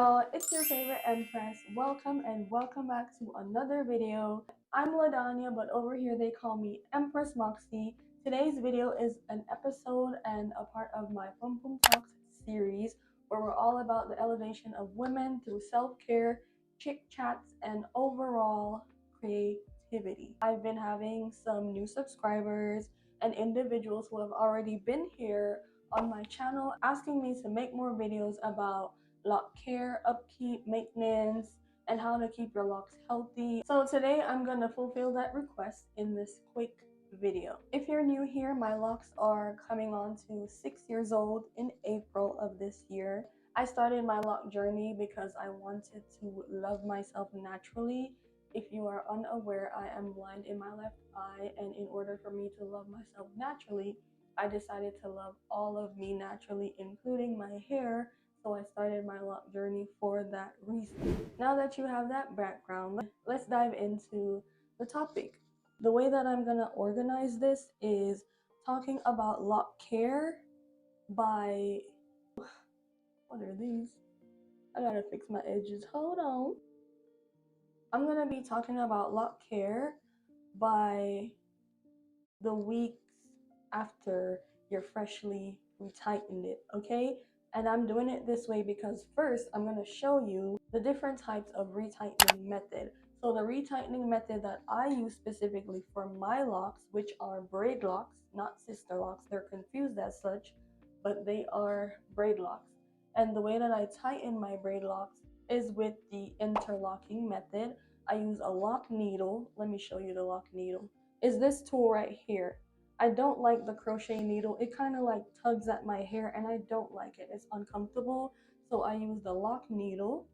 y'all, it's your favorite Empress. Welcome and welcome back to another video. I'm Ladanya, but over here they call me Empress Moxie. Today's video is an episode and a part of my PUM PUM Talks series where we're all about the elevation of women through self-care, chick chats, and overall creativity. I've been having some new subscribers and individuals who have already been here on my channel asking me to make more videos about lock care, upkeep, maintenance, and how to keep your locks healthy. So today I'm gonna fulfill that request in this quick video. If you're new here, my locks are coming on to 6 years old in April of this year. I started my lock journey because I wanted to love myself naturally. If you are unaware, I am blind in my left eye, and in order for me to love myself naturally, I decided to love all of me naturally, including my hair. So I started my lock journey for that reason. Now that you have that background, let's dive into the topic. The way that I'm gonna organize this is talking about lock care by, what are these? I gotta fix my edges, hold on. I'm gonna be talking about lock care by the weeks after you're freshly retightened it, okay? And I'm doing it this way because first I'm going to show you the different types of retightening method. So the retightening method that I use specifically for my locks, which are braid locks, not sister locks, they're confused as such, but they are braid locks. And the way that I tighten my braid locks is with the interlocking method. I use a lock needle. Let me show you the lock needle. Is this tool right here. I don't like the crochet needle. It kind of like tugs at my hair and I don't like it. It's uncomfortable. So I use the lock needle,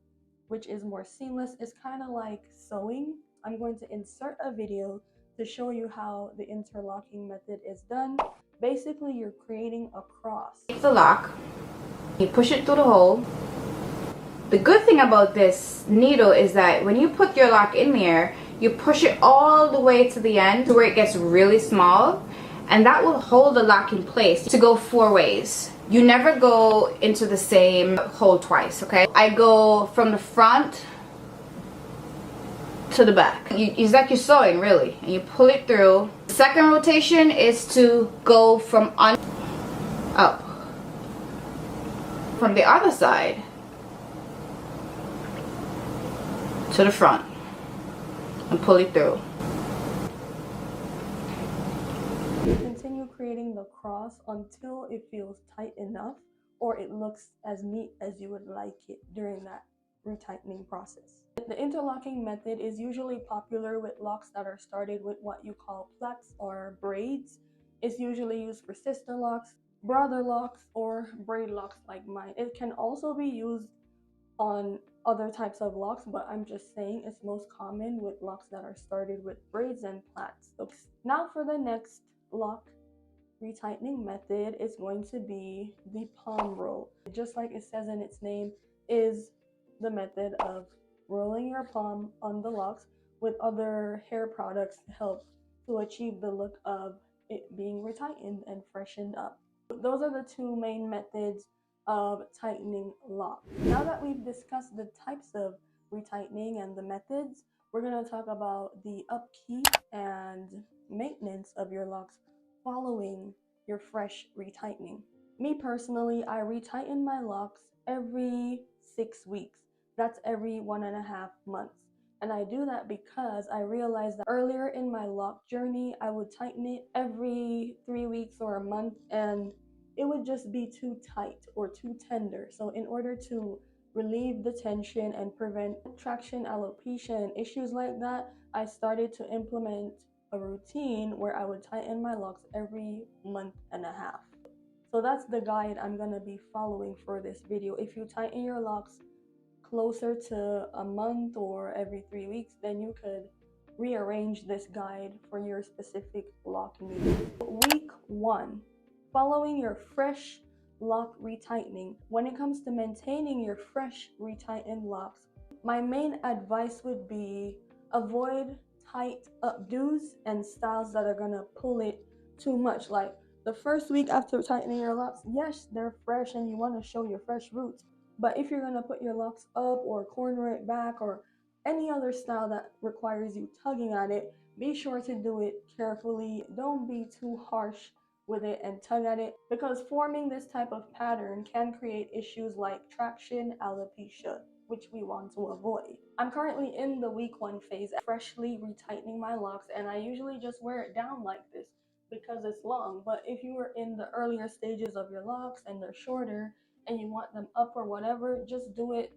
which is more seamless. It's kind of like sewing. I'm going to insert a video to show you how the interlocking method is done. Basically, you're creating a cross. It's a lock. You push it through the hole. The good thing about this needle is that when you put your lock in there, you push it all the way to the end to where it gets really small, and that will hold the lock in place to go 4 ways. You never go into the same hole twice, okay? I go from the front to the back. It's like you're sewing, really, and you pull it through. The second rotation is to go from up. From the other side to the front and pull it through. Continue creating the cross until it feels tight enough or it looks as neat as you would like it during that retightening process. The interlocking method is usually popular with locks that are started with what you call plaits or braids. It's usually used for sister locks, brother locks, or braid locks like mine. It can also be used on other types of locks, but I'm just saying it's most common with locks that are started with braids and plaits. So now for the next lock retightening method, it's going to be the palm roll. Just like it says in its name, is the method of rolling your palm on the locks with other hair products to help to achieve the look of it being retightened and freshened up. Those are the two main methods of tightening locks. Now that we've discussed the types of retightening and the methods, we're going to talk about the upkeep and maintenance of your locks following your fresh retightening. Me personally, I retighten my locks every 6 weeks. That's every 1.5 months. And I do that because I realized that earlier in my lock journey, I would tighten it every 3 weeks or a month, and it would just be too tight or too tender. So in order to relieve the tension and prevent traction, alopecia, and issues like that, I started to implement a routine where I would tighten my locks every 1.5 months. So that's the guide I'm going to be following for this video. If you tighten your locks closer to a month or every 3 weeks, then you could rearrange this guide for your specific lock needs. Week 1. Following your fresh lock retightening. When it comes to maintaining your fresh retightened locks, my main advice would be avoid tight updos and styles that are gonna pull it too much. Like the first week after tightening your locks, yes, they're fresh and you want to show your fresh roots, But if you're gonna put your locks up or corner it back or any other style that requires you tugging at it, be sure to do it carefully. Don't be too harsh with it and tug at it, because forming this type of pattern can create issues like traction, alopecia, which we want to avoid. I'm currently in the week 1 phase, freshly retightening my locks, and I usually just wear it down like this because it's long. But if you are in the earlier stages of your locks and they're shorter and you want them up or whatever, just do it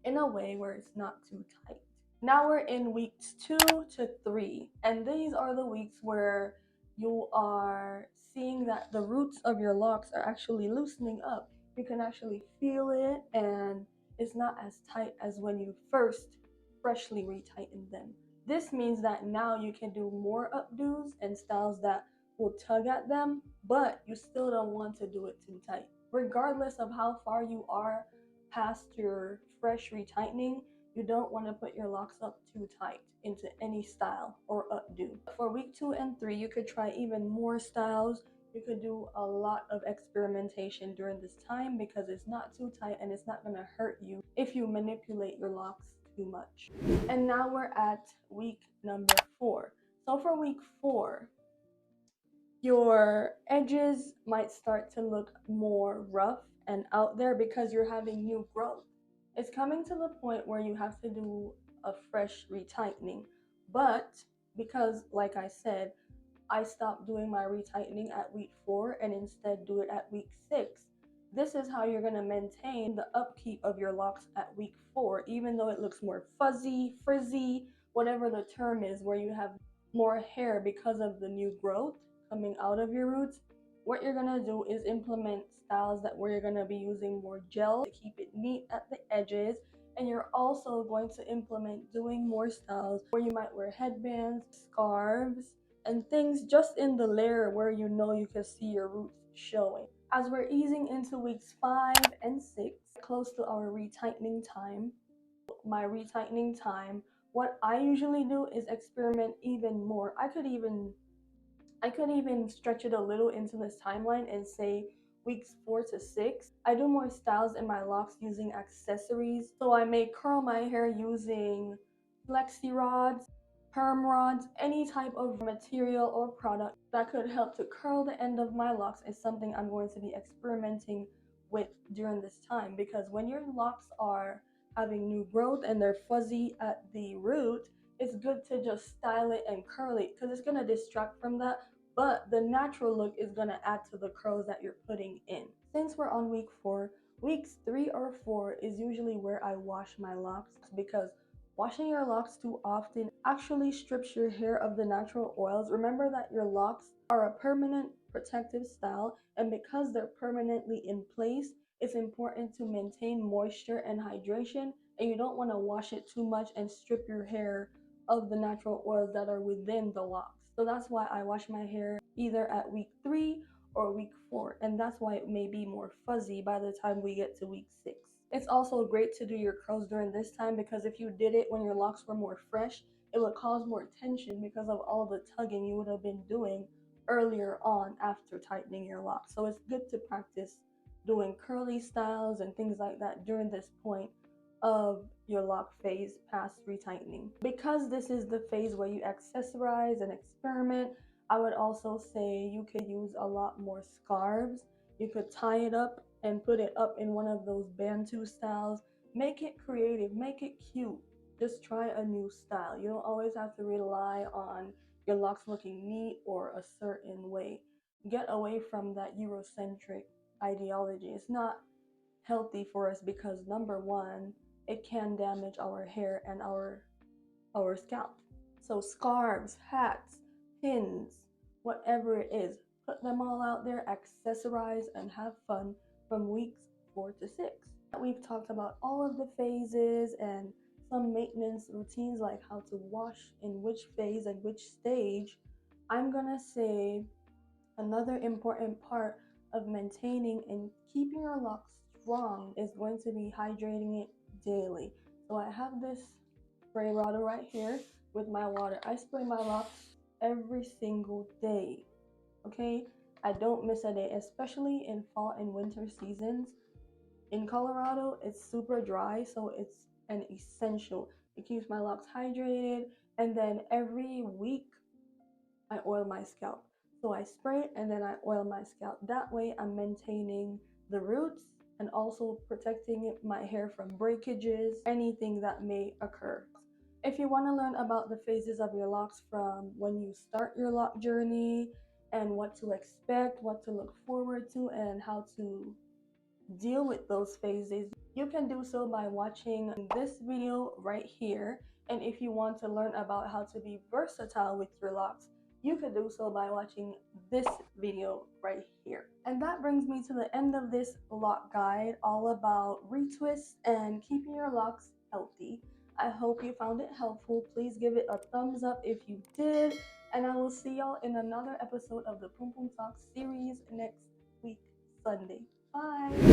in a way where it's not too tight. Now we're in weeks 2 to 3, and these are the weeks where you are seeing that the roots of your locks are actually loosening up. You can actually feel it, and it's not as tight as when you first freshly retightened them. This means that now you can do more updos and styles that will tug at them, but you still don't want to do it too tight. Regardless of how far you are past your fresh retightening, you don't want to put your locks up too tight into any style or updo. For week 2 and 3, you could try even more styles. You could do a lot of experimentation during this time because it's not too tight and it's not going to hurt you if you manipulate your locks too much. And now we're at week number 4. So for week 4, your edges might start to look more rough and out there because you're having new growth. It's coming to the point where you have to do a fresh retightening. But because, like I said, I stopped doing my retightening at week 4 and instead do it at week 6, this is how you're going to maintain the upkeep of your locks at week 4, even though it looks more fuzzy, frizzy, whatever the term is, where you have more hair because of the new growth coming out of your roots. What you're going to do is implement styles where you're going to be using more gel to keep it neat at the edges, and you're also going to implement doing more styles where you might wear headbands, scarves, and things just in the layer where you know you can see your roots showing. As we're easing into weeks 5 and 6, close to our retightening time, what I usually do is experiment even more. I could even stretch it a little into this timeline and say weeks 4 to 6. I do more styles in my locks using accessories. So I may curl my hair using flexi rods, perm rods, any type of material or product that could help to curl the end of my locks is something I'm going to be experimenting with during this time, because when your locks are having new growth and they're fuzzy at the root, it's good to just style it and curl it because it's going to distract from that, but the natural look is going to add to the curls that you're putting in. Since we're on week 4, weeks 3 or 4 is usually where I wash my locks, because washing your locks too often actually strips your hair of the natural oils. Remember that your locks are a permanent protective style, and because they're permanently in place, it's important to maintain moisture and hydration, and you don't want to wash it too much and strip your hair of the natural oils that are within the locks. So that's why I wash my hair either at week 3 or week 4, and that's why it may be more fuzzy by the time we get to week 6. It's also great to do your curls during this time, because if you did it when your locks were more fresh, it would cause more tension because of all the tugging you would have been doing earlier on after tightening your locks. So it's good to practice doing curly styles and things like that during this point of your lock phase past retightening. Because this is the phase where you accessorize and experiment, I would also say you could use a lot more scarves. You could tie it up and put it up in one of those bantu styles. Make it creative, make it cute. Just try a new style. You don't always have to rely on your locks looking neat or a certain way. Get away from that Eurocentric ideology. It's not healthy for us because, number one, it can damage our hair and our scalp. So scarves, hats, pins, whatever it is, put them all out there, accessorize, and have fun from weeks 4 to 6. We've talked about all of the phases and some maintenance routines, like how to wash in which phase and which stage. I'm gonna say another important part of maintaining and keeping your locks strong is going to be hydrating it daily. So I have this spray bottle right here with my water. I spray my locks every single day. Okay, I don't miss a day, especially in fall and winter seasons. in Colorado, it's super dry, so it's an essential. It keeps my locks hydrated, and then every week I oil my scalp. So I spray it and then I oil my scalp. That way I'm maintaining the roots and also protecting my hair from breakages, anything that may occur. If you want to learn about the phases of your locks from when you start your lock journey and what to expect, what to look forward to, and how to deal with those phases, you can do so by watching this video right here. And if you want to learn about how to be versatile with your locks, you could do so by watching this video right here. And that brings me to the end of this lock guide, all about retwists and keeping your locks healthy. I hope you found it helpful. Please give it a thumbs up if you did, and I will see y'all in another episode of the PUM PUM Talks series next week, Sunday. Bye.